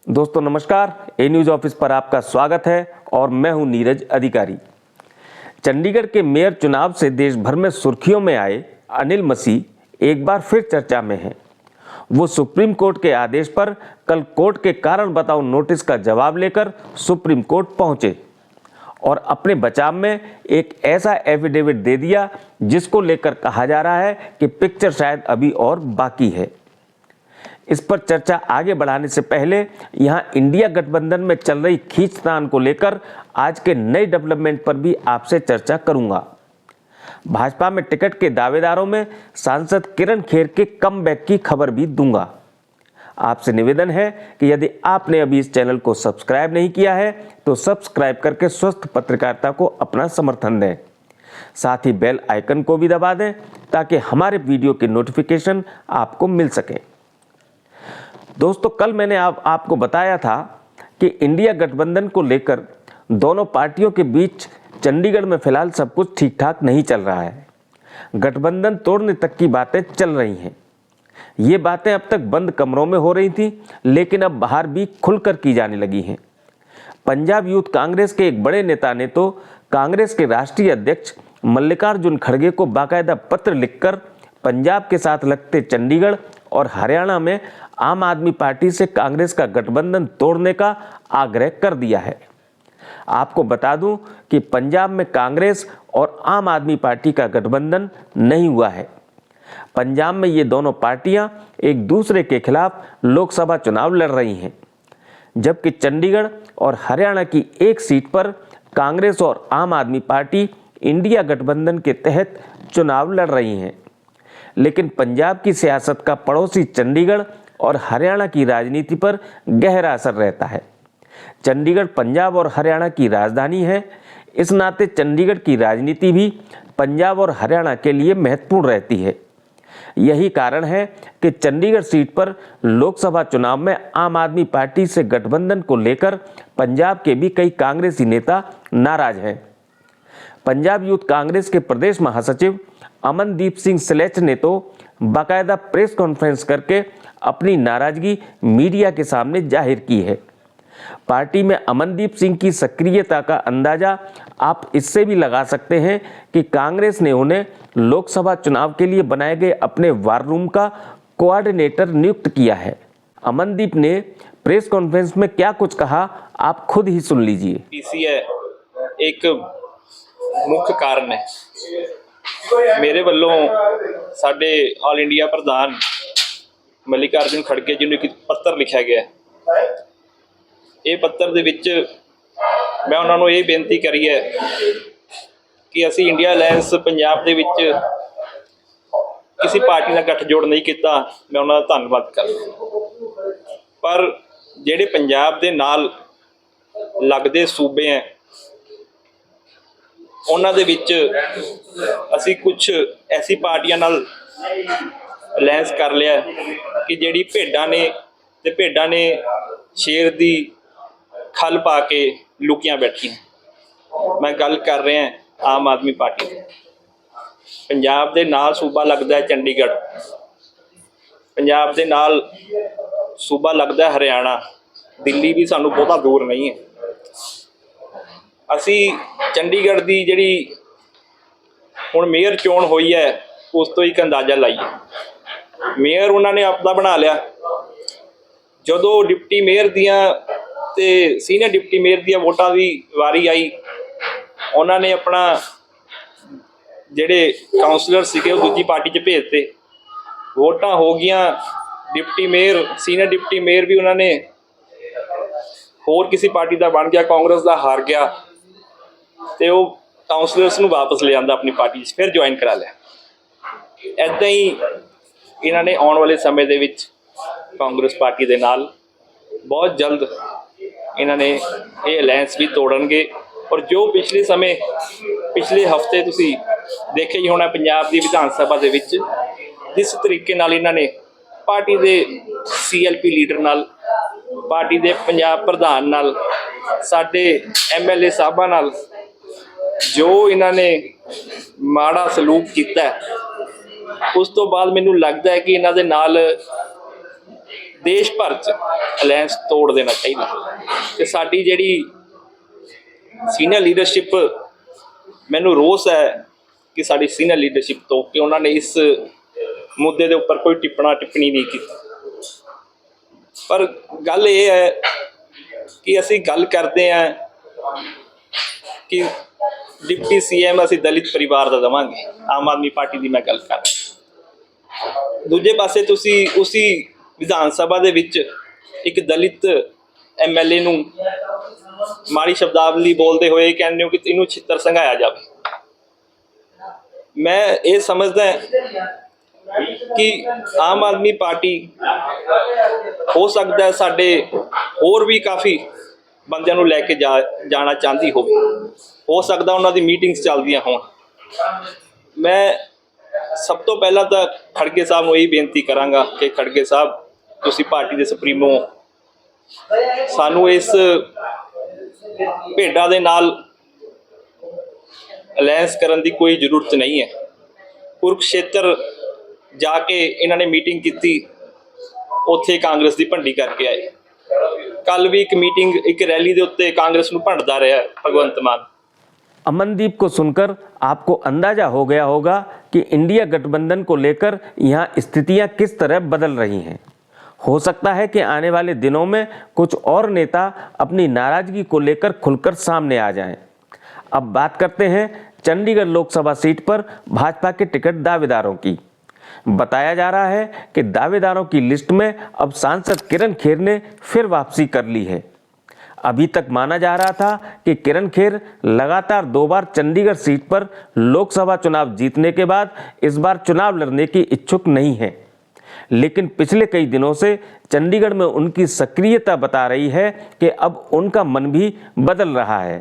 दोस्तों नमस्कार, ए news office पर आपका स्वागत है और मैं हूं नीरज अधिकारी। चंडीगढ़ के मेयर चुनाव से देश भर में सुर्खियों में आए अनिल मसीह एक बार फिर चर्चा में हैं। वो सुप्रीम कोर्ट के आदेश पर कल कोर्ट के कारण बताओ नोटिस का जवाब लेकर सुप्रीम कोर्ट पहुंचे और अपने बचाव में एक ऐसा एफिडेविट दे दिया जिसको लेकर कहा जा रहा है कि पिक्चर शायद अभी और बाकी है। इस पर चर्चा आगे बढ़ाने से पहले यहां इंडिया गठबंधन में चल रही खींचतान को लेकर आज के नए डेवलपमेंट पर भी आपसे चर्चा करूंगा। भाजपा में टिकट के दावेदारों में सांसद किरण खेर के कमबैक की खबर भी दूंगा। आपसे निवेदन है कि यदि आपने अभी इस चैनल को सब्सक्राइब नहीं किया है तो सब्सक्राइब करके स्वस्थ पत्रकारिता को अपना समर्थन दें। साथ ही बेल आइकन को भी दबा दें ताकि हमारे वीडियो के नोटिफिकेशन आपको मिल सके। दोस्तों कल मैंने आपको बताया था कि इंडिया गठबंधन को लेकर दोनों पार्टियों के बीच चंडीगढ़ में फिलहाल सब कुछ ठीक ठाक नहीं चल रहा है। गठबंधन तोड़ने तक की बातें चल रही हैं। ये बातें अब तक बंद कमरों में हो रही थी, लेकिन अब बाहर भी खुलकर की जाने लगी हैं। पंजाब यूथ कांग्रेस के एक बड़े नेता ने तो कांग्रेस के राष्ट्रीय अध्यक्ष मल्लिकार्जुन खड़गे को बाकायदा पत्र लिखकर पंजाब के साथ लगते चंडीगढ़ और हरियाणा में आम आदमी पार्टी से कांग्रेस का गठबंधन तोड़ने का आग्रह कर दिया है। आपको बता दूं कि पंजाब में कांग्रेस और आम आदमी पार्टी का गठबंधन नहीं हुआ है। पंजाब में ये दोनों पार्टियां एक दूसरे के खिलाफ लोकसभा चुनाव लड़ रही हैं, जबकि चंडीगढ़ और हरियाणा की एक सीट पर कांग्रेस और आम आदमी पार्टी इंडिया गठबंधन के तहत चुनाव लड़ रही हैं। लेकिन पंजाब की सियासत का पड़ोसी चंडीगढ़ और हरियाणा की राजनीति पर गहरा असर रहता है। चंडीगढ़ पंजाब और हरियाणा की राजधानी है, इस नाते चंडीगढ़ की राजनीति भी पंजाब और हरियाणा के लिए महत्वपूर्ण रहती है। यही कारण है कि चंडीगढ़ सीट पर लोकसभा चुनाव में आम आदमी पार्टी से गठबंधन को लेकर पंजाब के भी कई कांग्रेसी नेता नाराज हैं। पंजाब यूथ कांग्रेस के प्रदेश महासचिव अमनदीप सिंह सलेच ने तो बाकायदा प्रेस कॉन्फ्रेंस करके अपनी नाराजगी मीडिया के सामने जाहिर की है। पार्टी में अमनदीप सिंह की सक्रियता का अंदाजा आप इससे भी लगा सकते हैं कि कांग्रेस ने उन्हें लोकसभा चुनाव के लिए बनाए गए अपने वार रूम का कोऑर्डिनेटर नियुक्त किया है। अमनदीप ने प्रेस कॉन्फ्रेंस में क्या कुछ कहा, आप खुद ही सुन लीजिए। पीसीए एक मुख्य कारण है। मेरे ਵੱਲੋਂ ਸਾਡੇ ਆਲ ਇੰਡੀਆ ਪ੍ਰਧਾਨ ਮੱਲਿਕਾਰਜੁਨ ਖੜਗੇ ਜੀ ਨੂੰ ਇੱਕ ਪੱਤਰ ਲਿਖਿਆ ਗਿਆ ਹੈ। ਇਹ ਪੱਤਰ ਦੇ ਵਿੱਚ ਮੈਂ ਉਹਨਾਂ ਨੂੰ ਇਹ ਬੇਨਤੀ ਕਰੀ ਹੈ ਕਿ ਅਸੀਂ ਇੰਡੀਆ ਅਲਾਇੰਸ ਪੰਜਾਬ ਦੇ ਵਿੱਚ ਕਿਸੇ ਪਾਰਟੀ ਨਾਲ ਗੱਠਜੋੜ ਨਹੀਂ ਕੀਤਾ। ਮੈਂ ਉਹਨਾਂ ਦਾ ਧੰਨਵਾਦ ਕਰਦਾ, ਪਰ ਜਿਹੜੇ ਪੰਜਾਬ ਦੇ ਨਾਲ ਲੱਗਦੇ ਸੂਬੇ ਹੈ ਉਹਨਾਂ ਦੇ ਵਿੱਚ ਅਸੀਂ ਕੁਝ ਐਸੀ ਪਾਰਟੀਆਂ ਨਾਲ ਅਲਾਇੰਸ ਕਰ ਲਿਆ ਕਿ ਜਿਹੜੀ ਭੇਡਾਂ ਨੇ ਸ਼ੇਰ ਦੀ ਖੱਲ ਪਾ ਕੇ ਲੁਕੀਆਂ ਬੈਠੀਆਂ। ਮੈਂ ਗੱਲ ਕਰ ਰਿਹਾ ਆਮ ਆਦਮੀ ਪਾਰਟੀ ਦੀ। ਪੰਜਾਬ ਦੇ ਨਾਲ ਸੂਬਾ ਲੱਗਦਾ ਹੈ ਚੰਡੀਗੜ੍ਹ, ਪੰਜਾਬ ਦੇ ਨਾਲ ਸੂਬਾ ਲੱਗਦਾ ਹੈ ਹਰਿਆਣਾ, ਦਿੱਲੀ ਵੀ ਸਾਨੂੰ ਬਹੁਤਾ ਦੂਰ ਨਹੀਂ ਹੈ। ਅਸੀਂ ਚੰਡੀਗੜ੍ਹ ਦੀ ਜਿਹੜੀ ਹੁਣ ਮੇਅਰ ਚੋਣ ਹੋਈ ਹੈ ਉਸ ਤੋਂ ਇੱਕ ਅੰਦਾਜ਼ਾ ਲਾਈਏ। ਮੇਅਰ ਉਹਨਾਂ ਨੇ ਆਪਦਾ ਬਣਾ ਲਿਆ। ਜਦੋਂ ਡਿਪਟੀ ਮੇਅਰ ਦੀਆਂ ਤੇ ਸੀਨੀਅਰ ਡਿਪਟੀ ਮੇਅਰ ਦੀਆਂ ਵੋਟਾਂ ਦੀ ਵਾਰੀ ਆਈ, ਉਹਨਾਂ ਨੇ ਆਪਣਾ ਜਿਹੜੇ ਕਾਉਂਸਲਰ ਸੀਗੇ ਉਹ ਦੂਜੀ ਪਾਰਟੀ 'ਚ ਭੇਜਤੇ। ਵੋਟਾਂ ਹੋ ਗਈਆਂ, deputy mayor senior deputy mayor ਵੀ ਉਹਨਾਂ ਨੇ ਹੋਰ ਕਿਸੇ ਪਾਰਟੀ ਦਾ ਬਣ ਗਿਆ, ਕਾਂਗਰਸ ਦਾ ਹਾਰ ਗਿਆ ਤੇ ਉਹ ਕਾਉਂਸਲਰਸ ਨੂੰ ਵਾਪਸ ਲੈ ਆਂਦਾ ਆਪਣੀ ਪਾਰਟੀ 'ਚ, ਫਿਰ ਜੁਆਇਨ ਕਰਾ ਲਿਆ। ਇੱਦਾਂ ਹੀ ਇਹਨਾਂ ਨੇ ਆਉਣ ਵਾਲੇ ਸਮੇਂ ਦੇ ਵਿੱਚ ਕਾਂਗਰਸ ਪਾਰਟੀ ਦੇ ਨਾਲ ਬਹੁਤ ਜਲਦ ਇਹਨਾਂ ਨੇ ਇਹ ਅਲਾਇੰਸ ਵੀ ਤੋੜਨਗੇ। ਔਰ ਜੋ ਪਿਛਲੇ ਹਫਤੇ ਤੁਸੀਂ ਦੇਖਿਆ ਹੀ ਹੋਣਾ ਪੰਜਾਬ ਦੀ ਵਿਧਾਨ ਸਭਾ ਦੇ ਵਿੱਚ ਜਿਸ ਤਰੀਕੇ ਨਾਲ ਇਹਨਾਂ ਨੇ ਪਾਰਟੀ ਦੇ CLP ਲੀਡਰ ਨਾਲ, ਪਾਰਟੀ ਦੇ ਪੰਜਾਬ ਪ੍ਰਧਾਨ ਨਾਲ, ਸਾਡੇ MLA ਸਾਹਿਬਾਂ ਨਾਲ ਜੋ ਇਹਨਾਂ ਨੇ ਮਾੜਾ ਸਲੂਕ ਕੀਤਾ, ਉਸ ਤੋਂ ਬਾਅਦ ਮੈਨੂੰ ਲੱਗਦਾ ਹੈ ਕਿ ਇਹਨਾਂ ਦੇ ਨਾਲ ਦੇਸ਼ ਭਰ 'ਚ ਅਲਾਇੰਸ ਤੋੜ ਦੇਣਾ ਚਾਹੀਦਾ ਤੇ ਸਾਡੀ ਜਿਹੜੀ ਸੀਨੀਅਰ ਲੀਡਰਸ਼ਿਪ, ਮੈਨੂੰ ਰੋਸ ਹੈ ਕਿ ਸਾਡੀ ਸੀਨੀਅਰ ਲੀਡਰਸ਼ਿਪ ਤੋਂ ਕਿ ਉਹਨਾਂ ਨੇ ਇਸ ਮੁੱਦੇ ਦੇ ਉੱਪਰ ਕੋਈ ਟਿੱਪਣੀ ਨਹੀਂ ਕੀਤੀ। ਪਰ ਗੱਲ ਇਹ ਹੈ ਕਿ ਅਸੀਂ ਗੱਲ ਕਰਦੇ ਹਾਂ ਕਿ ਡਿਪਟੀ ਸੀਐਮ ਅਸੀਂ ਦਲਿਤ ਪਰਿਵਾਰ ਦਾ ਦੇਵਾਂਗੇ, ਆਮ ਆਦਮੀ ਪਾਰਟੀ ਦੀ ਮੈਂ ਗੱਲ ਕਰ ਰਿਹਾ। ਦੂਜੇ ਪਾਸੇ ਤੁਸੀਂ ਉਸੀ ਵਿਧਾਨ ਸਭਾ ਦੇ ਵਿੱਚ ਇੱਕ ਦਲਿਤ ਐਮਐਲਏ ਨੂੰ ਮਾੜੀ ਸ਼ਬਦਾਵਲੀ ਬੋਲਦੇ ਹੋਏ ਕਹਿੰਦੇ ਹੋ ਕਿ ਇਹਨੂੰ ਛਿੱਤਰ ਸੰਘਾਇਆ ਜਾਵੇ। ਮੈਂ ਇਹ ਸਮਝਦਾ ਕਿ ਆਮ ਆਦਮੀ ਪਾਰਟੀ ਹੋ ਸਕਦਾ ਸਾਡੇ ਹੋਰ ਵੀ ਕਾਫੀ ਬੰਦਿਆਂ ਨੂੰ ਲੈ ਕੇ ਜਾਣਾ ਚਾਹੁੰਦੀ ਹੋਵੇ, ਹੋ ਸਕਦਾ ਉਹਨਾਂ ਦੀ ਮੀਟਿੰਗਸ ਚੱਲਦੀਆਂ ਹੋਣ। ਮੈਂ ਸਭ ਤੋਂ ਪਹਿਲਾਂ ਤਾਂ ਖੜਗੇ ਸਾਹਿਬ ਨੂੰ ਇਹੀ ਬੇਨਤੀ ਕਰਾਂਗਾ ਕਿ ਖੜਗੇ ਸਾਹਿਬ, ਤੁਸੀਂ ਪਾਰਟੀ ਦੇ ਸੁਪਰੀਮੋ, ਸਾਨੂੰ ਇਸ ਭੇਡਾਂ ਦੇ ਨਾਲ ਅਲਾਇੰਸ ਕਰਨ ਦੀ ਕੋਈ ਜ਼ਰੂਰਤ ਨਹੀਂ ਹੈ। ਕੁਰੂਕਸ਼ੇਤਰ ਜਾ ਕੇ ਇਹਨਾਂ ਨੇ ਮੀਟਿੰਗ ਕੀਤੀ, ਉੱਥੇ ਕਾਂਗਰਸ ਦੀ ਭੰਡੀ ਕਰਕੇ ਆਏ। ਕੱਲ ਵੀ ਇੱਕ ਮੀਟਿੰਗ, ਇੱਕ ਰੈਲੀ ਦੇ ਉੱਤੇ ਕਾਂਗਰਸ ਨੂੰ ਭੰਡਦਾ ਰਿਹਾ ਭਗਵੰਤ ਮਾਨ। अमनदीप को सुनकर आपको अंदाजा हो गया होगा कि इंडिया गठबंधन को लेकर यहाँ स्थितियां किस तरह बदल रही हैं। हो सकता है कि आने वाले दिनों में कुछ और नेता अपनी नाराजगी को लेकर खुलकर सामने आ जाएं। अब बात करते हैं चंडीगढ़ लोकसभा सीट पर भाजपा के टिकट दावेदारों की। बताया जा रहा है कि दावेदारों की लिस्ट में अब सांसद किरण खेर ने फिर वापसी कर ली है। अभी तक माना जा रहा था कि किरण खेर लगातार 2 बार चंडीगढ़ सीट पर लोकसभा चुनाव जीतने के बाद इस बार चुनाव लड़ने की इच्छुक नहीं है, लेकिन पिछले कई दिनों से चंडीगढ़ में उनकी सक्रियता बता रही है कि अब उनका मन भी बदल रहा है।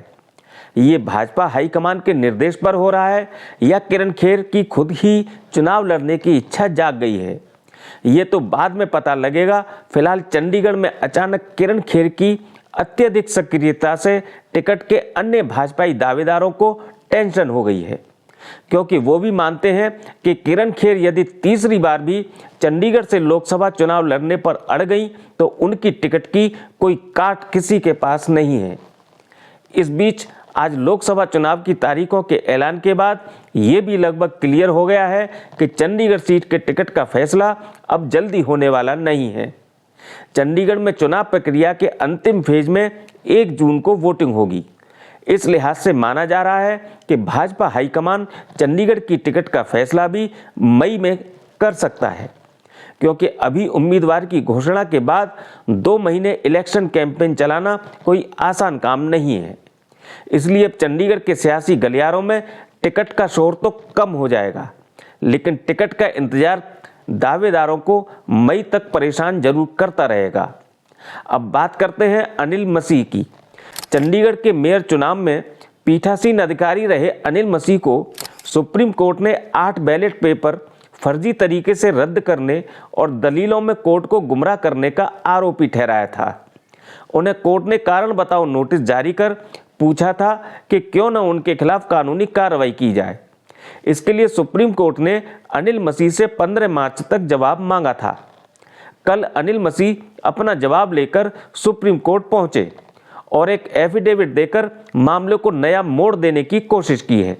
ये भाजपा हाईकमान के निर्देश पर हो रहा है या किरण खेर की खुद ही चुनाव लड़ने की इच्छा जाग गई है, ये तो बाद में पता लगेगा। फिलहाल चंडीगढ़ में अचानक किरण खेर की अत्यधिक सक्रियता से टिकट के अन्य भाजपाई दावेदारों को टेंशन हो गई है, क्योंकि वो भी मानते हैं कि किरण खेर यदि तीसरी बार भी चंडीगढ़ से लोकसभा चुनाव लड़ने पर अड़ गई तो उनकी टिकट की कोई काट किसी के पास नहीं है। इस बीच आज लोकसभा चुनाव की तारीखों के ऐलान के बाद ये भी लगभग क्लियर हो गया है कि चंडीगढ़ सीट के टिकट का फैसला अब जल्दी होने वाला नहीं है। चंडीगढ़ में चुनाव प्रक्रिया के अंतिम फेज में 1 जून को वोटिंग होगी। इस लिहाज से माना जा रहा है कि भाजपा हाईकमान चंडीगढ़ की टिकट का फैसला भी मई में कर सकता है, क्योंकि अभी उम्मीदवार की घोषणा के बाद 2 महीने इलेक्शन कैंपेन चलाना कोई आसान काम नहीं है। इसलिए अब चंडीगढ़ के सियासी गलियारों में टिकट का शोर तो कम हो जाएगा, लेकिन टिकट का इंतजार दावेदारों को मई तक परेशान जरूर करता रहेगा। अब बात करते हैं अनिल मसीह की। चंडीगढ़ के मेयर चुनाव में पीठासीन अधिकारी रहे अनिल मसीह को सुप्रीम कोर्ट ने 8 बैलेट पेपर फर्जी तरीके से रद्द करने और दलीलों में कोर्ट को गुमराह करने का आरोपी ठहराया था। उन्हें कोर्ट ने कारण बताओ नोटिस जारी कर पूछा था कि क्यों न उनके खिलाफ कानूनी कार्रवाई की जाए। इसके लिए सुप्रीम कोर्ट ने अनिल मसीह से 15 मार्च तक जवाब मांगा था। कल अनिल मसीह अपना जवाब लेकर सुप्रीम कोर्ट पहुंचे और एक एफिडेविट देकर मामले को नया मोड़ देने की कोशिश की है।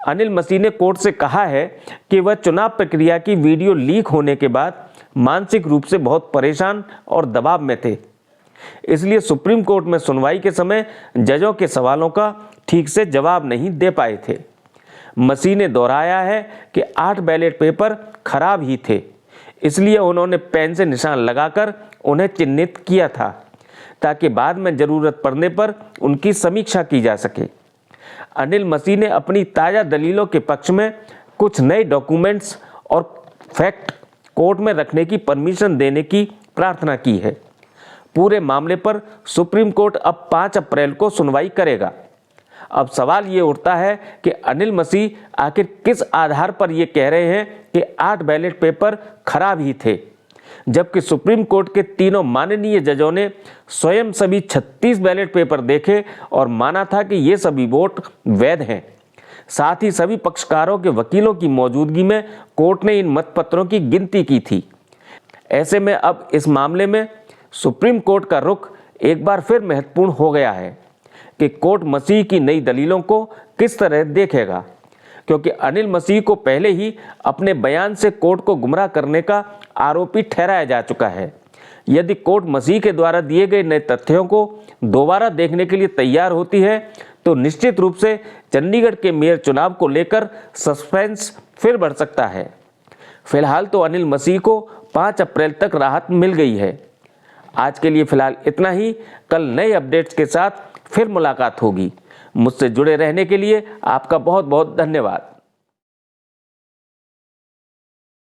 अनिल मसीह ने कोर्ट से कहा है कि वह चुनाव प्रक्रिया की वीडियो लीक होने के बाद मानसिक रूप से बहुत परेशान और दबाव में थे, इसलिए सुप्रीम कोर्ट में सुनवाई के समय जजों के सवालों का ठीक से जवाब नहीं दे पाए थे। मसीह ने दोहराया है कि 8 बैलेट पेपर खराब ही थे, इसलिए उन्होंने पेन से निशान लगाकर उन्हें चिन्हित किया था ताकि बाद में ज़रूरत पड़ने पर उनकी समीक्षा की जा सके। अनिल मसीह ने अपनी ताज़ा दलीलों के पक्ष में कुछ नए डॉक्यूमेंट्स और फैक्ट कोर्ट में रखने की परमिशन देने की प्रार्थना की है। पूरे मामले पर सुप्रीम कोर्ट अब 5 अप्रैल को सुनवाई करेगा। अब सवाल ये उठता है कि अनिल मसीह आखिर किस आधार पर ये कह रहे हैं कि 8 बैलेट पेपर खराब ही थे, जबकि सुप्रीम कोर्ट के तीनों माननीय जजों ने स्वयं सभी 36 बैलेट पेपर देखे और माना था कि ये सभी वोट वैध हैं। साथ ही सभी पक्षकारों के वकीलों की मौजूदगी में कोर्ट ने इन मतपत्रों की गिनती की थी। ऐसे में अब इस मामले में सुप्रीम कोर्ट का रुख एक बार फिर महत्वपूर्ण हो गया है कि कोर्ट मसीह की नई दलीलों को किस तरह देखेगा, क्योंकि अनिल मसीह को पहले ही अपने बयान से कोर्ट को गुमराह करने का आरोपी ठहराया जा चुका है। यदि कोर्ट मसीह के द्वारा दिए गए नए तथ्यों को दोबारा देखने के लिए तैयार होती है तो निश्चित रूप से चंडीगढ़ के मेयर चुनाव को लेकर सस्पेंस फिर बढ़ सकता है। फिलहाल तो अनिल मसीह को 5 अप्रैल तक राहत मिल गई है। आज के लिए फिलहाल इतना ही। कल नए अपडेट्स के साथ फिर मुलाकात होगी। मुझसे जुड़े रहने के लिए आपका बहुत बहुत धन्यवाद।